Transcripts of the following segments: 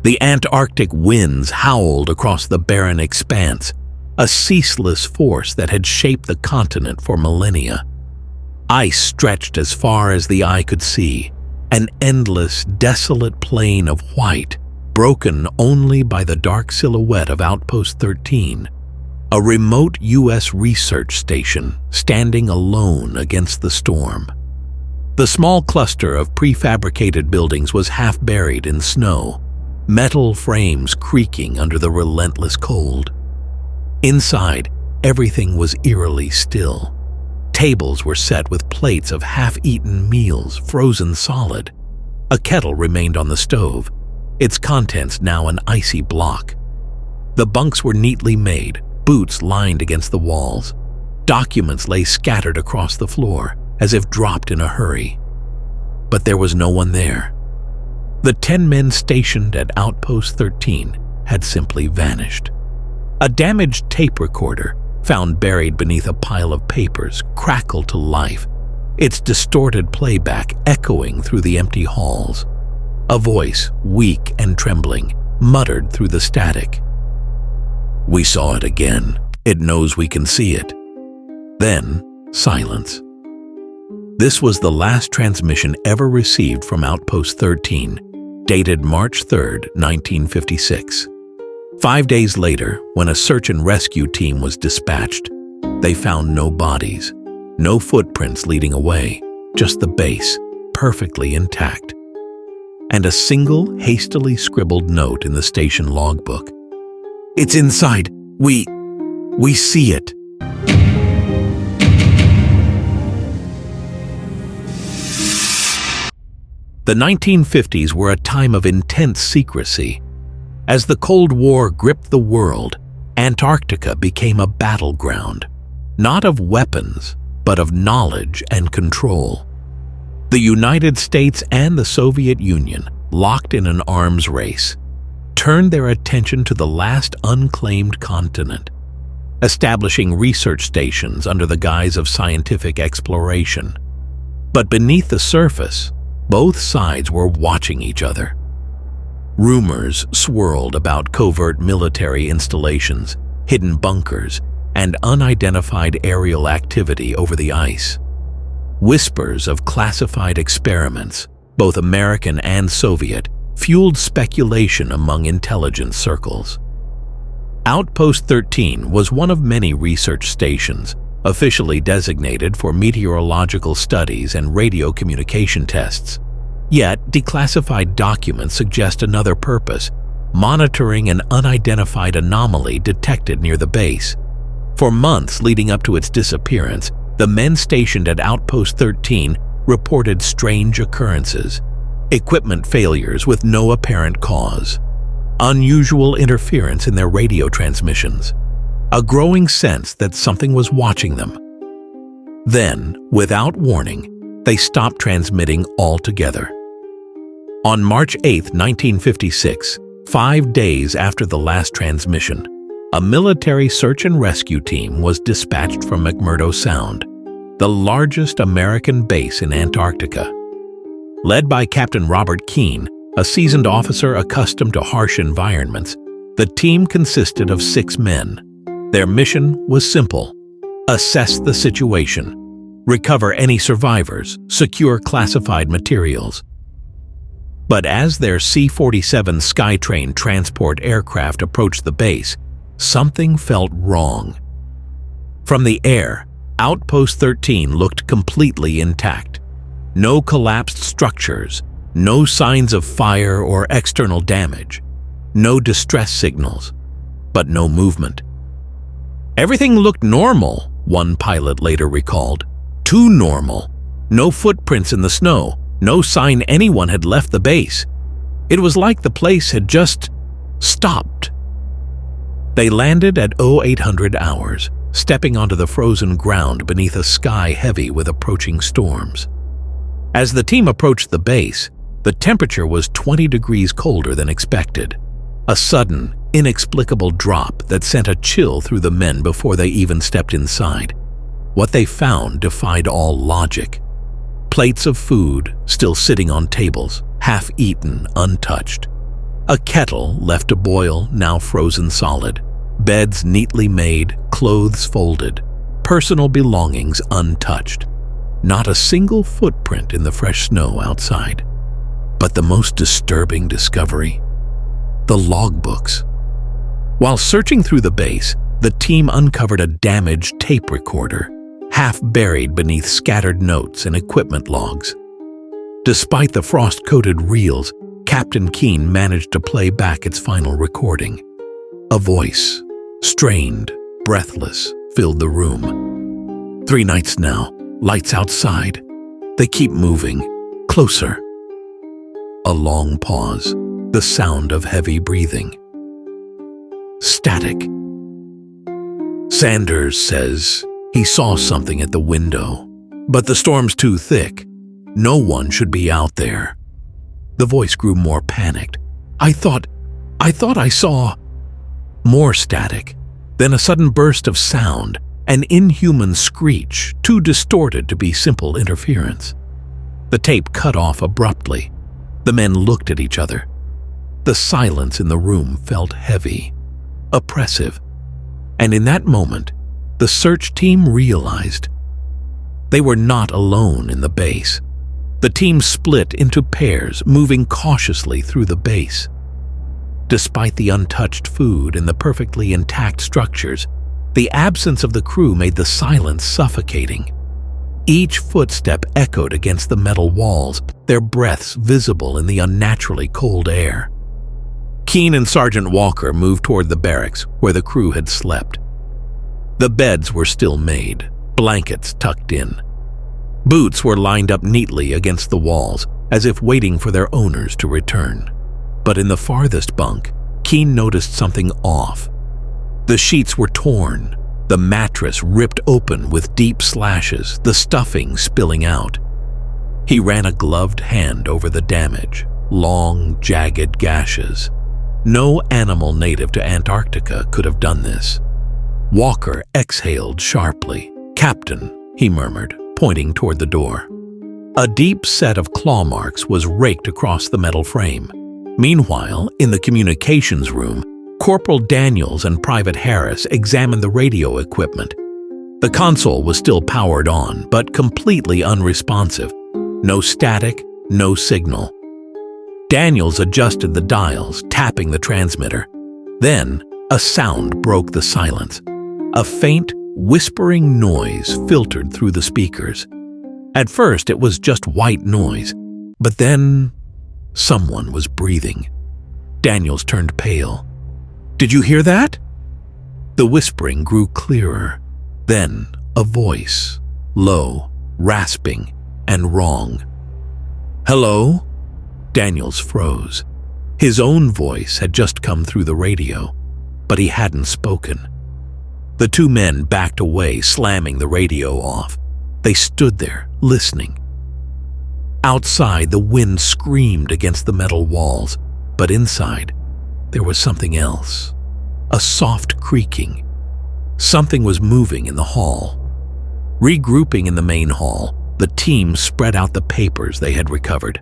The Antarctic winds howled across the barren expanse, a ceaseless force that had shaped the continent for millennia. Ice stretched as far as the eye could see, an endless, desolate plain of white, broken only by the dark silhouette of Outpost 13, a remote U.S. research station standing alone against the storm. The small cluster of prefabricated buildings was half buried in snow, metal frames creaking under the relentless cold. Inside, everything was eerily still. Tables were set with plates of half-eaten meals frozen solid. A kettle remained on the stove, its contents now an icy block. The bunks were neatly made, boots lined against the walls. Documents lay scattered across the floor, as if dropped in a hurry. But there was no one there. The 10 men stationed at Outpost 13 had simply vanished. A damaged tape recorder, found buried beneath a pile of papers, crackled to life, its distorted playback echoing through the empty halls. A voice, weak and trembling, muttered through the static. "We saw it again. It knows we can see it." Then, silence. This was the last transmission ever received from Outpost 13, dated March 3, 1956. 5 days later, when a search and rescue team was dispatched, they found no bodies, no footprints leading away, just the base, perfectly intact. And a single, hastily scribbled note in the station logbook. "It's inside. We see it." The 1950s were a time of intense secrecy. As the Cold War gripped the world, Antarctica became a battleground, not of weapons, but of knowledge and control. The United States and the Soviet Union, locked in an arms race, turned their attention to the last unclaimed continent, establishing research stations under the guise of scientific exploration. But beneath the surface, both sides were watching each other. Rumors swirled about covert military installations, hidden bunkers, and unidentified aerial activity over the ice. Whispers of classified experiments, both American and Soviet, fueled speculation among intelligence circles. Outpost 13 was one of many research stations officially designated for meteorological studies and radio communication tests. Yet, declassified documents suggest another purpose, monitoring an unidentified anomaly detected near the base. For months leading up to its disappearance, the men stationed at Outpost 13 reported strange occurrences, equipment failures with no apparent cause, unusual interference in their radio transmissions, a growing sense that something was watching them. Then, without warning, they stopped transmitting altogether. On March 8, 1956, 5 days after the last transmission, a military search and rescue team was dispatched from McMurdo Sound, the largest American base in Antarctica. Led by Captain Robert Keane, a seasoned officer accustomed to harsh environments, the team consisted of 6 men. Their mission was simple: assess the situation, recover any survivors, secure classified materials. But as their C-47 Skytrain transport aircraft approached the base, something felt wrong. From the air, Outpost 13 looked completely intact. No collapsed structures, no signs of fire or external damage, no distress signals, but no movement. "Everything looked normal," one pilot later recalled. "Too normal. No footprints in the snow, no sign anyone had left the base. It was like the place had just stopped." They landed at 0800 hours, stepping onto the frozen ground beneath a sky heavy with approaching storms. As the team approached the base, the temperature was 20 degrees colder than expected, a sudden, inexplicable drop that sent a chill through the men before they even stepped inside. What they found defied all logic. Plates of food still sitting on tables, half-eaten, untouched. A kettle left to boil, now frozen solid. Beds neatly made, clothes folded, personal belongings untouched. Not a single footprint in the fresh snow outside. But the most disturbing discovery? The logbooks. While searching through the base, the team uncovered a damaged tape recorder, half buried beneath scattered notes and equipment logs. Despite the frost-coated reels, Captain Keene managed to play back its final recording. A voice, strained, breathless, filled the room. 3 nights now, lights outside. They keep moving, closer. A long pause, the sound of heavy breathing. Static. Sanders says he saw something at the window, but the storm's too thick. No one should be out there. The voice grew more panicked. I thought I saw... More static, then a sudden burst of sound, an inhuman screech, too distorted to be simple interference. The tape cut off abruptly. The men looked at each other. The silence in the room felt heavy, oppressive. And in that moment, the search team realized they were not alone in the base. The team split into pairs, moving cautiously through the base. Despite the untouched food and the perfectly intact structures, the absence of the crew made the silence suffocating. Each footstep echoed against the metal walls, their breaths visible in the unnaturally cold air. Keene and Sergeant Walker moved toward the barracks where the crew had slept. The beds were still made, blankets tucked in. Boots were lined up neatly against the walls, as if waiting for their owners to return. But in the farthest bunk, Keene noticed something off. The sheets were torn, the mattress ripped open with deep slashes, the stuffing spilling out. He ran a gloved hand over the damage, long, jagged gashes. No animal native to Antarctica could have done this. Walker exhaled sharply. "Captain," he murmured, pointing toward the door. A deep set of claw marks was raked across the metal frame. Meanwhile, in the communications room, Corporal Daniels and Private Harris examined the radio equipment. The console was still powered on, but completely unresponsive. No static, no signal. Daniels adjusted the dials, tapping the transmitter. Then, a sound broke the silence. A faint, whispering noise filtered through the speakers. At first, it was just white noise, but then someone was breathing. Daniels turned pale. "Did you hear that?" The whispering grew clearer. Then, a voice, low, rasping, and wrong. "Hello?" Daniels froze. His own voice had just come through the radio, but he hadn't spoken. The 2 men backed away, slamming the radio off. They stood there, listening. Outside, the wind screamed against the metal walls, but inside, there was something else. A soft creaking. Something was moving in the hall. Regrouping in the main hall, the team spread out the papers they had recovered.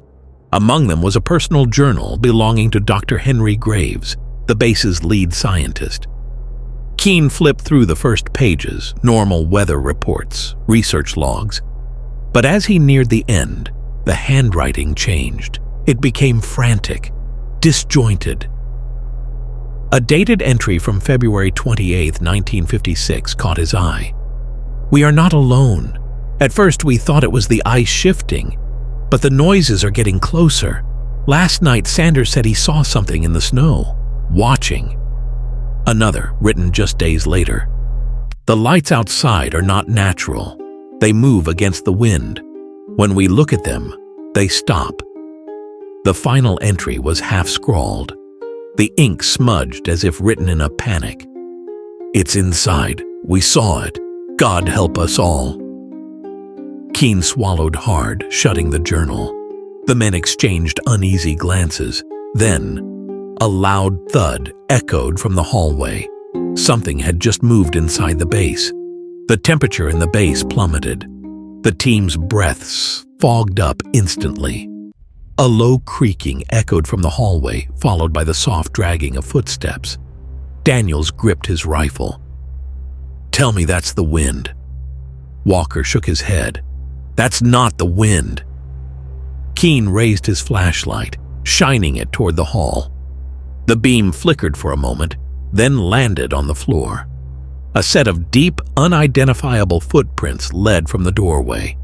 Among them was a personal journal belonging to Dr. Henry Graves, the base's lead scientist. Keene flipped through the first pages, normal weather reports, research logs. But as he neared the end, the handwriting changed. It became frantic, disjointed. A dated entry from February 28, 1956 caught his eye. "We are not alone. At first we thought it was the ice shifting, but the noises are getting closer. Last night Sanders said he saw something in the snow, watching." Another, written just days later. "The lights outside are not natural. They move against the wind. When we look at them, they stop." The final entry was half-scrawled, the ink smudged as if written in a panic. "It's inside. We saw it. God help us all." Keene swallowed hard, shutting the journal. The men exchanged uneasy glances. Then, a loud thud echoed from the hallway. Something had just moved inside the base. The temperature in the base plummeted. The team's breaths fogged up instantly. A low creaking echoed from the hallway, followed by the soft dragging of footsteps. Daniels gripped his rifle. "Tell me that's the wind." Walker shook his head. "That's not the wind." Keene raised his flashlight, shining it toward the hall. The beam flickered for a moment, then landed on the floor. A set of deep, unidentifiable footprints led from the doorway.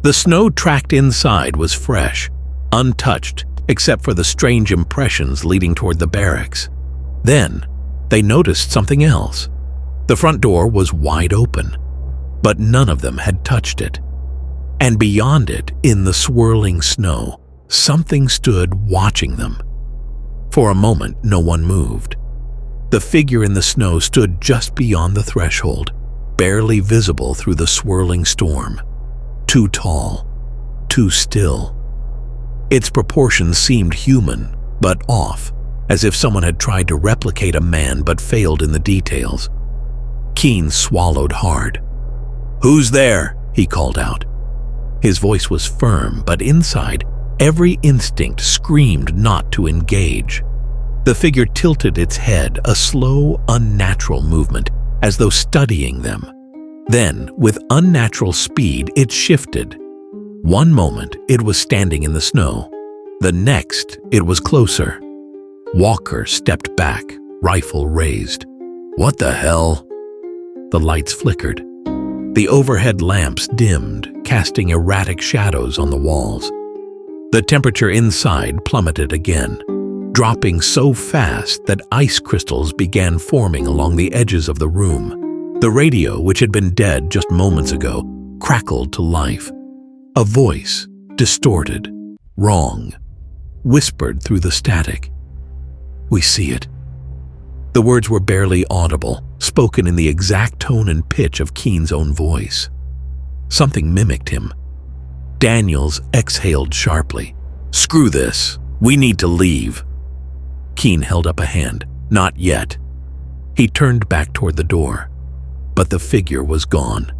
The snow tracked inside was fresh, untouched except for the strange impressions leading toward the barracks. Then, they noticed something else. The front door was wide open, but none of them had touched it. And beyond it, in the swirling snow, something stood watching them. For a moment, no one moved. The figure in the snow stood just beyond the threshold, barely visible through the swirling storm. Too tall, too still. Its proportions seemed human, but off, as if someone had tried to replicate a man but failed in the details. Keene swallowed hard. "Who's there?" he called out. His voice was firm, but inside, every instinct screamed not to engage. The figure tilted its head, a slow, unnatural movement, as though studying them. Then, with unnatural speed, it shifted. One moment, it was standing in the snow. The next, it was closer. Walker stepped back, rifle raised. "What the hell?" The lights flickered. The overhead lamps dimmed, casting erratic shadows on the walls. The temperature inside plummeted again, dropping so fast that ice crystals began forming along the edges of the room. The radio, which had been dead just moments ago, crackled to life. A voice, distorted, wrong, whispered through the static. "We see it." The words were barely audible, spoken in the exact tone and pitch of Keene's own voice. Something mimicked him. Daniels exhaled sharply. "Screw this. We need to leave." Keene held up a hand. "Not yet." He turned back toward the door, but the figure was gone.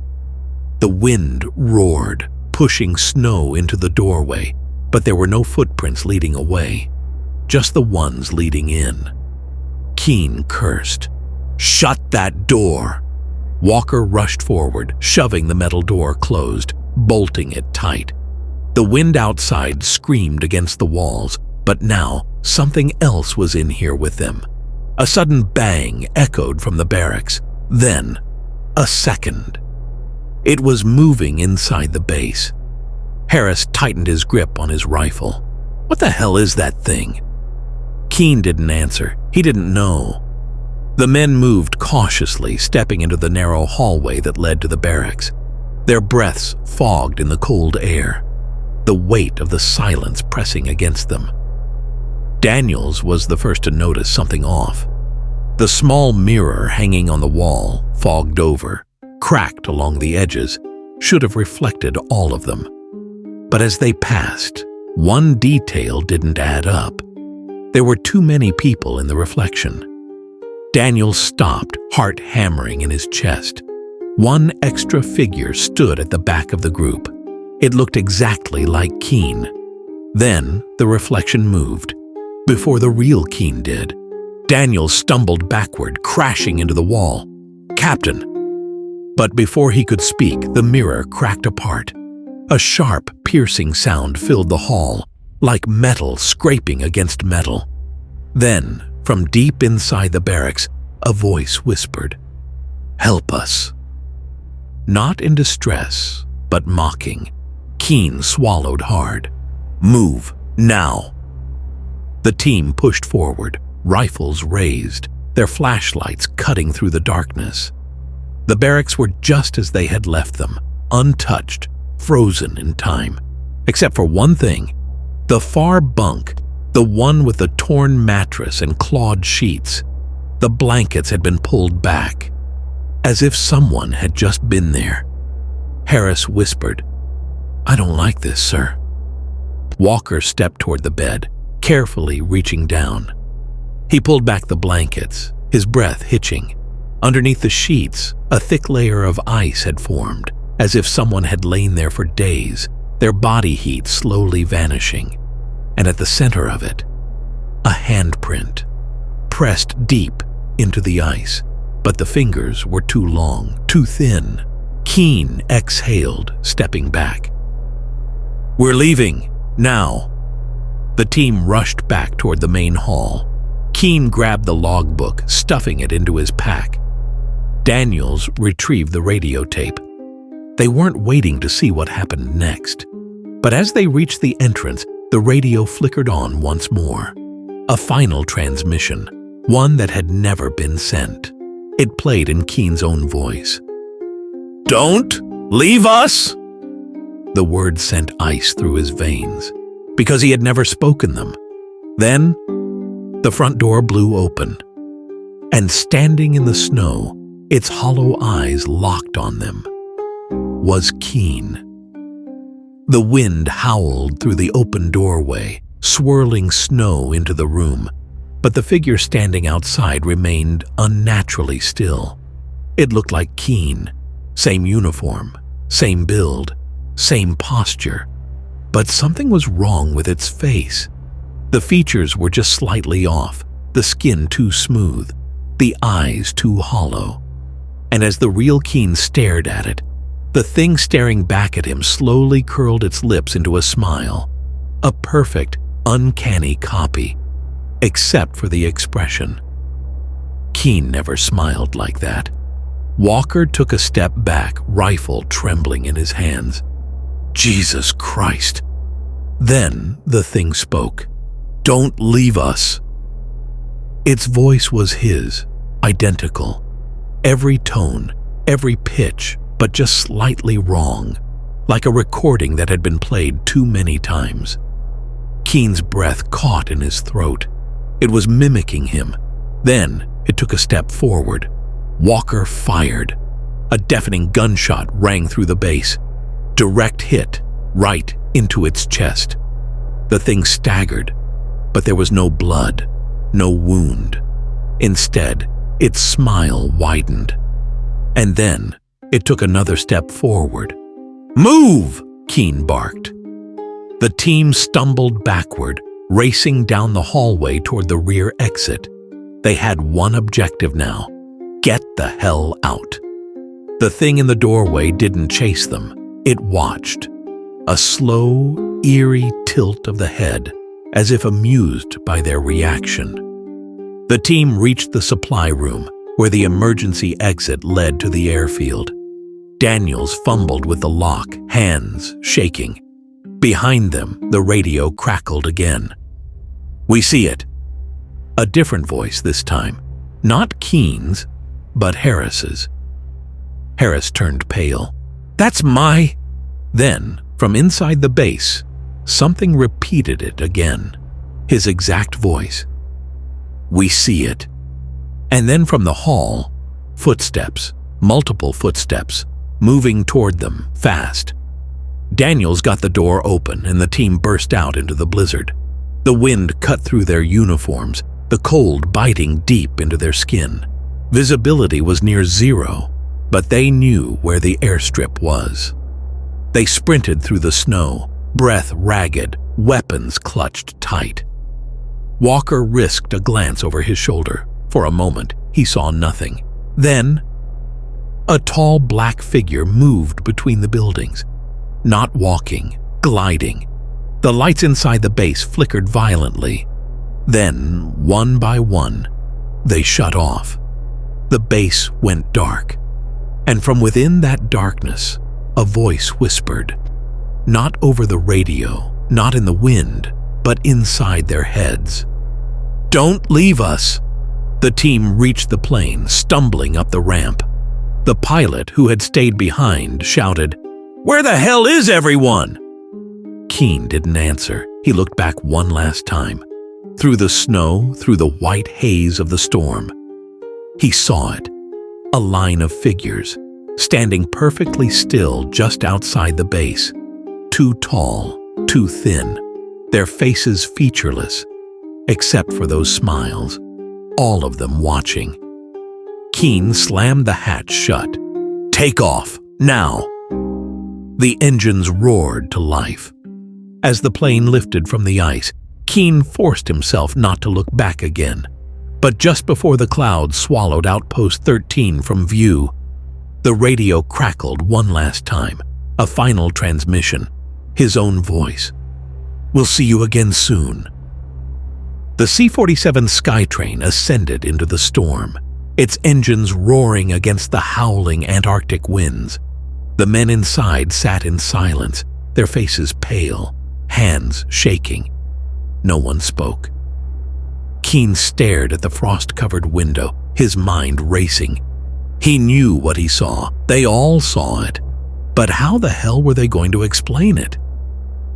The wind roared, pushing snow into the doorway, but there were no footprints leading away, just the ones leading in. Keene cursed. "Shut that door!" Walker rushed forward, shoving the metal door closed, bolting it tight. The wind outside screamed against the walls, but now something else was in here with them. A sudden bang echoed from the barracks, then a second. It was moving inside the base. Harris tightened his grip on his rifle. "What the hell is that thing?" Keene didn't answer. He didn't know. The men moved cautiously, stepping into the narrow hallway that led to the barracks. Their breaths fogged in the cold air, the weight of the silence pressing against them. Daniels was the first to notice something off. The small mirror hanging on the wall, fogged over, cracked along the edges, should have reflected all of them. But as they passed, one detail didn't add up. There were too many people in the reflection. Daniel stopped, heart hammering in his chest. One extra figure stood at the back of the group. It looked exactly like Keene. Then the reflection moved, before the real Keene did. Daniel stumbled backward, crashing into the wall. "Captain!" But before he could speak, the mirror cracked apart. A sharp, piercing sound filled the hall, like metal scraping against metal. Then, from deep inside the barracks, a voice whispered, "Help us." Not in distress, but mocking. Keene swallowed hard. "Move, now." The team pushed forward, rifles raised, their flashlights cutting through the darkness. The barracks were just as they had left them, untouched, frozen in time. Except for one thing, the far bunk, the one with the torn mattress and clawed sheets. The blankets had been pulled back, as if someone had just been there. Harris whispered, "I don't like this, sir." Walker stepped toward the bed, carefully reaching down. He pulled back the blankets, his breath hitching. Underneath the sheets, a thick layer of ice had formed, as if someone had lain there for days, their body heat slowly vanishing. and at the center of it, a handprint, pressed deep into the ice. But the fingers were too long, too thin. Keen exhaled, stepping back. "We're leaving, now." The team rushed back toward the main hall. Keen grabbed the logbook, stuffing it into his pack. Daniels retrieved the radio tape. They weren't waiting to see what happened next. But as they reached the entrance, the radio flickered on once more. A final transmission, one that had never been sent. It played in Keen's own voice. "Don't leave us!" The words sent ice through his veins, because he had never spoken them. Then, the front door blew open, and standing in the snow, its hollow eyes locked on them, was Keen. The wind howled through the open doorway, swirling snow into the room, but the figure standing outside remained unnaturally still. It looked like Keen, same uniform, same build, same posture, but something was wrong with its face. The features were just slightly off, the skin too smooth, the eyes too hollow. And as the real Keen stared at it, the thing staring back at him slowly curled its lips into a smile, a perfect, uncanny copy, except for the expression. Keen never smiled like that. Walker took a step back, rifle trembling in his hands. "Jesus Christ!" Then the thing spoke. "Don't leave us!" Its voice was his, identical. Every tone, every pitch, but just slightly wrong, like a recording that had been played too many times. Keen's breath caught in his throat. It was mimicking him. Then it took a step forward. Walker fired. A deafening gunshot rang through the base. Direct hit, right into its chest. The thing staggered, but there was no blood, no wound. Instead, its smile widened. And then it took another step forward. "Move!" Keen barked. The team stumbled backward, racing down the hallway toward the rear exit. They had one objective now: get the hell out. The thing in the doorway didn't chase them. It watched. A slow, eerie tilt of the head, as if amused by their reaction. The team reached the supply room, where the emergency exit led to the airfield. Daniels fumbled with the lock, hands shaking. Behind them, the radio crackled again. "We see it." A different voice this time. Not Keen's, but Harris's. Harris turned pale. "That's my—" Then, from inside the base, something repeated it again. His exact voice. "We see it." And then from the hall, footsteps, multiple footsteps, moving toward them, fast. Daniels got the door open and the team burst out into the blizzard. The wind cut through their uniforms, the cold biting deep into their skin. Visibility was near zero, but they knew where the airstrip was. They sprinted through the snow, breath ragged, weapons clutched tight. Walker risked a glance over his shoulder. For a moment, he saw nothing. Then, a tall black figure moved between the buildings. Not walking, gliding. The lights inside the base flickered violently. Then, one by one, they shut off. The base went dark. And from within that darkness, a voice whispered. Not over the radio, not in the wind, but inside their heads. "Don't leave us!" The team reached the plane, stumbling up the ramp. The pilot, who had stayed behind, shouted, "Where the hell is everyone?" Keen didn't answer. He looked back one last time. Through the snow, through the white haze of the storm. He saw it. A line of figures, standing perfectly still just outside the base. Too tall, too thin, their faces featureless, except for those smiles, all of them watching. Keen slammed the hatch shut. "Take off, now!" The engines roared to life. As the plane lifted from the ice, Keen forced himself not to look back again. But just before the clouds swallowed Outpost 13 from view, the radio crackled one last time, a final transmission, his own voice. "We'll see you again soon." The C-47 Skytrain ascended into the storm, its engines roaring against the howling Antarctic winds. The men inside sat in silence, their faces pale, hands shaking. No one spoke. Keen stared at the frost-covered window, his mind racing. He knew what he saw. They all saw it. But how the hell were they going to explain it?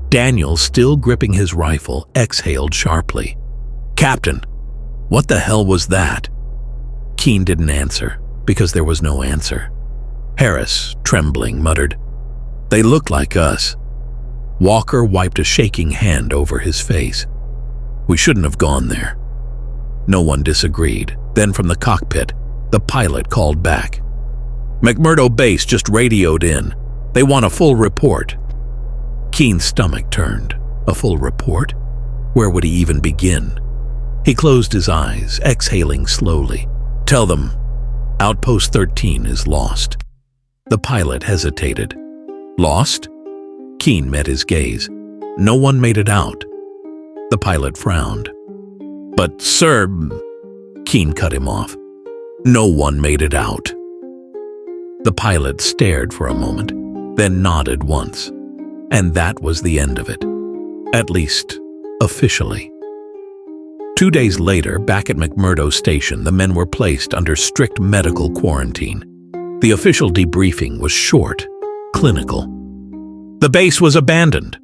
Daniel, still gripping his rifle, exhaled sharply. "Captain, what the hell was that?" Keen didn't answer, because there was no answer. Harris, trembling, muttered, "They look like us." Walker wiped a shaking hand over his face. "We shouldn't have gone there." No one disagreed. Then from the cockpit, the pilot called back. "McMurdo Base just radioed in. They want a full report." Keen's stomach turned. A full report? Where would he even begin? He closed his eyes, exhaling slowly. "Tell them, Outpost 13 is lost." The pilot hesitated. "Lost?" Keen met his gaze. "No one made it out." The pilot frowned. "But, sir—" Keen cut him off. "No one made it out." The pilot stared for a moment, then nodded once. And that was the end of it. At least, officially. 2 days later, back at McMurdo Station, the men were placed under strict medical quarantine. The official debriefing was short, clinical. The base was abandoned.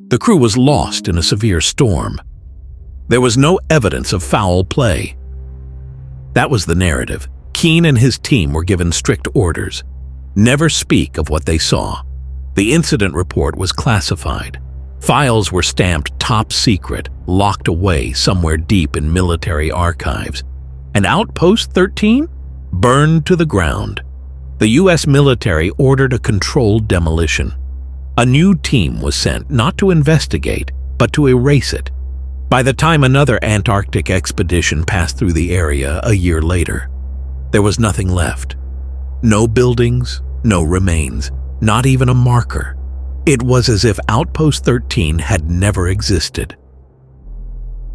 The crew was lost in a severe storm. There was no evidence of foul play. That was the narrative. Keen and his team were given strict orders. Never speak of what they saw. The incident report was classified. Files were stamped top secret, locked away somewhere deep in military archives. And Outpost 13? Burned to the ground. The U.S. military ordered a controlled demolition. A new team was sent not to investigate, but to erase it. By the time another Antarctic expedition passed through the area a year later, there was nothing left. No buildings, no remains, not even a marker. It was as if Outpost 13 had never existed.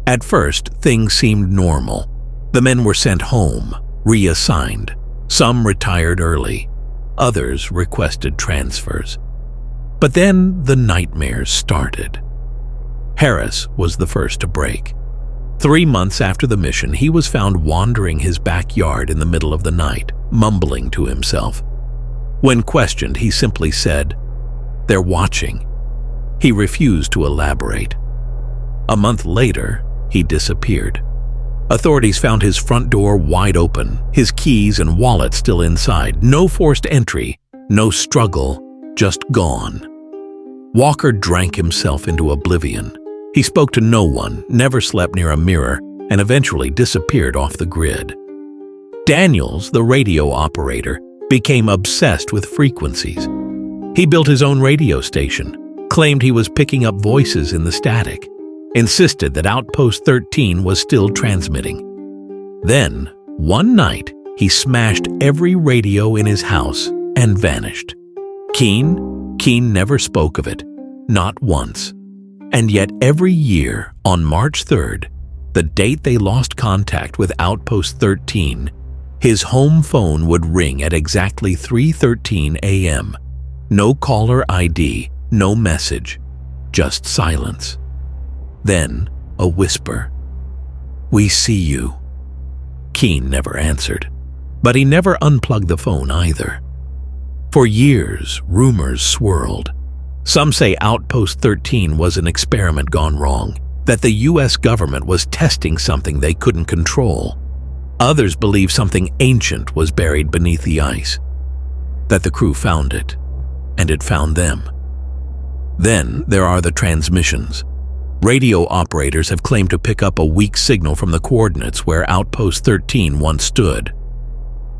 At first, things seemed normal. The men were sent home, reassigned. Some retired early. Others requested transfers. But then the nightmares started. Harris was the first to break. 3 months after the mission, he was found wandering his backyard in the middle of the night, mumbling to himself. When questioned, he simply said, "They're watching." He refused to elaborate. A month later, he disappeared. Authorities found his front door wide open, his keys and wallet still inside. No forced entry, no struggle, just gone. Walker drank himself into oblivion. He spoke to no one, never slept near a mirror, and eventually disappeared off the grid. Daniels, the radio operator, became obsessed with frequencies. He built his own radio station, claimed he was picking up voices in the static, insisted that Outpost 13 was still transmitting. Then, one night, he smashed every radio in his house and vanished. Keen never spoke of it, not once. And yet every year, on March 3rd, the date they lost contact with Outpost 13, his home phone would ring at exactly 3:13 a.m. No caller ID, no message, just silence. Then a whisper, "We see you." Keen never answered, but he never unplugged the phone either. For years, rumors swirled. Some say Outpost 13 was an experiment gone wrong, that the U.S. government was testing something they couldn't control. Others believe something ancient was buried beneath the ice, that the crew found it, and it found them. Then there are the transmissions. Radio operators have claimed to pick up a weak signal from the coordinates where Outpost 13 once stood.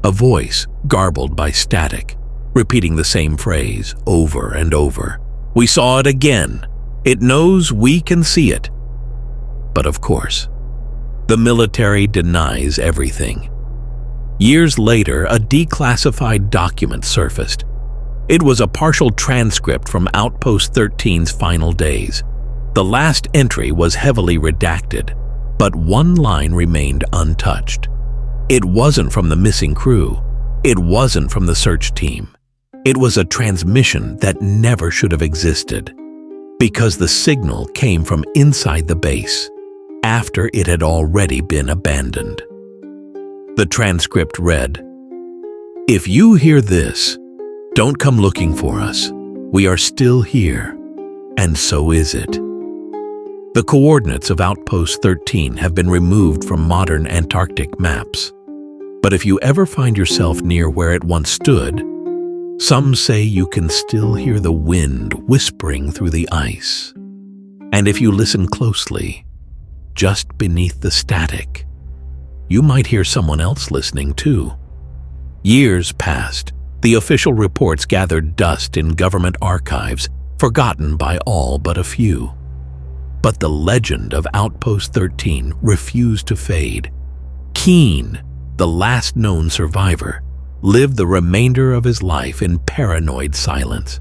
A voice, garbled by static, repeating the same phrase over and over. "We saw it again. It knows we can see it." But of course, the military denies everything. Years later, a declassified document surfaced. It was a partial transcript from Outpost 13's final days. The last entry was heavily redacted, but one line remained untouched. It wasn't from the missing crew. It wasn't from the search team. It was a transmission that never should have existed, because the signal came from inside the base, after it had already been abandoned. The transcript read, "If you hear this, don't come looking for us. We are still here, and so is it." The coordinates of Outpost 13 have been removed from modern Antarctic maps. But if you ever find yourself near where it once stood, some say you can still hear the wind whispering through the ice. And if you listen closely, just beneath the static, you might hear someone else listening too. Years passed. The official reports gathered dust in government archives, forgotten by all but a few. But the legend of Outpost 13 refused to fade. Keen, the last known survivor, lived the remainder of his life in paranoid silence.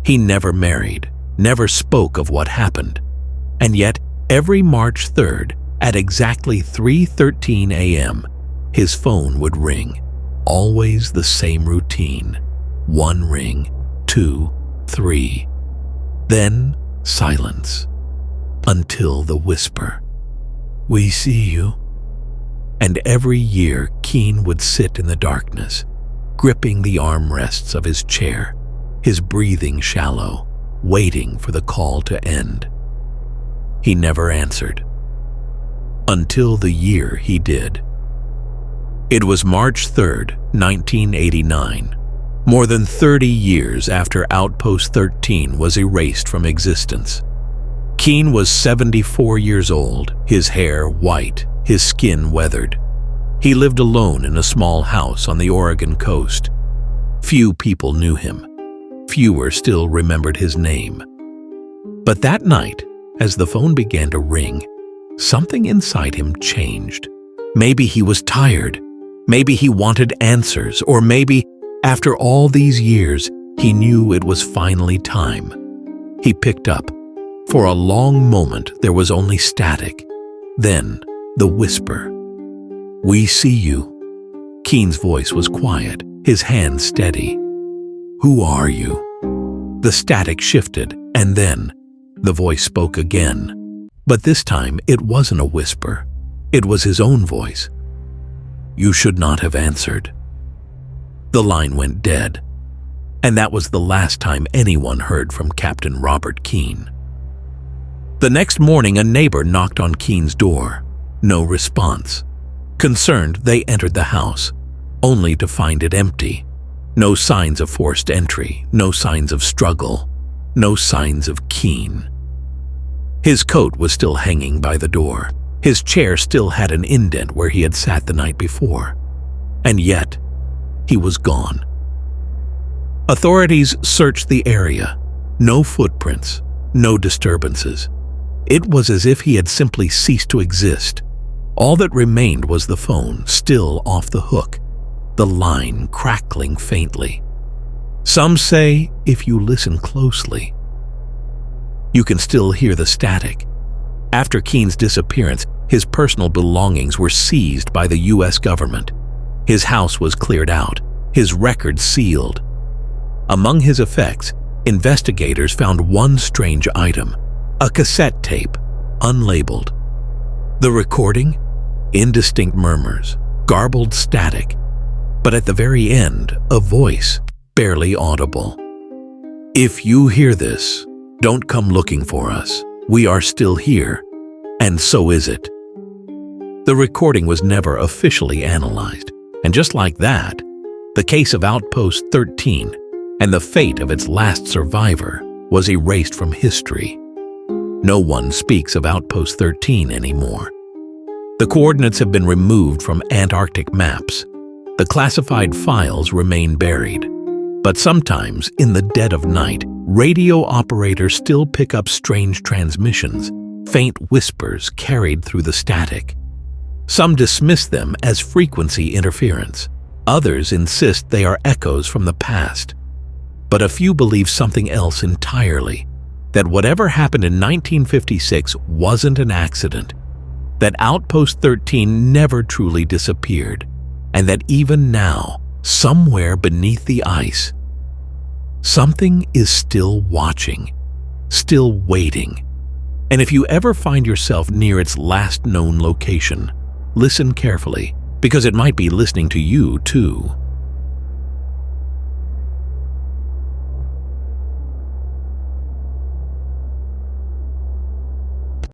He never married, never spoke of what happened, and yet every March 3rd, at exactly 3:13 a.m., his phone would ring. Always the same routine. 1 ring, 2, 3. Then silence. Until the whisper, "We see you." And every year Keen would sit in the darkness, gripping the armrests of his chair, his breathing shallow, waiting for the call to end. He never answered. Until the year he did. It was March 3rd, 1989, more than 30 years after Outpost 13 was erased from existence. Keen was 74 years old, his hair white, his skin weathered. He lived alone in a small house on the Oregon coast. Few people knew him. Fewer still remembered his name. But that night, as the phone began to ring, something inside him changed. Maybe he was tired. Maybe he wanted answers. Or maybe, after all these years, he knew it was finally time. He picked up. For a long moment, there was only static. Then, the whisper. "We see you." Keen's voice was quiet, his hand steady. "Who are you?" The static shifted, and then the voice spoke again. But this time, it wasn't a whisper. It was his own voice. "You should not have answered." The line went dead, and that was the last time anyone heard from Captain Robert Keen. The next morning, a neighbor knocked on Keen's door. No response. Concerned, they entered the house, only to find it empty. No signs of forced entry, no signs of struggle, no signs of Keen. His coat was still hanging by the door. His chair still had an indent where he had sat the night before. And yet, he was gone. Authorities searched the area. No footprints, no disturbances. It was as if he had simply ceased to exist. All that remained was the phone, still off the hook, the line crackling faintly. Some say, if you listen closely, you can still hear the static. After Keen's disappearance, his personal belongings were seized by the U.S. government. His house was cleared out, his records sealed. Among his effects, investigators found one strange item, a cassette tape, unlabeled. The recording? Indistinct murmurs, garbled static, but at the very end, a voice, barely audible. "If you hear this, don't come looking for us. We are still here, and so is it." The recording was never officially analyzed, and just like that, the case of Outpost 13 and the fate of its last survivor was erased from history. No one speaks of Outpost 13 anymore. The coordinates have been removed from Antarctic maps. The classified files remain buried. But sometimes, in the dead of night, radio operators still pick up strange transmissions, Faint whispers carried through the static. Some dismiss them as frequency interference. Others insist they are echoes from the past. But a few believe something else entirely, that whatever happened in 1956 wasn't an accident, that Outpost 13 never truly disappeared, and that even now, somewhere beneath the ice, something is still watching, still waiting. And if you ever find yourself near its last known location, listen carefully, because it might be listening to you too.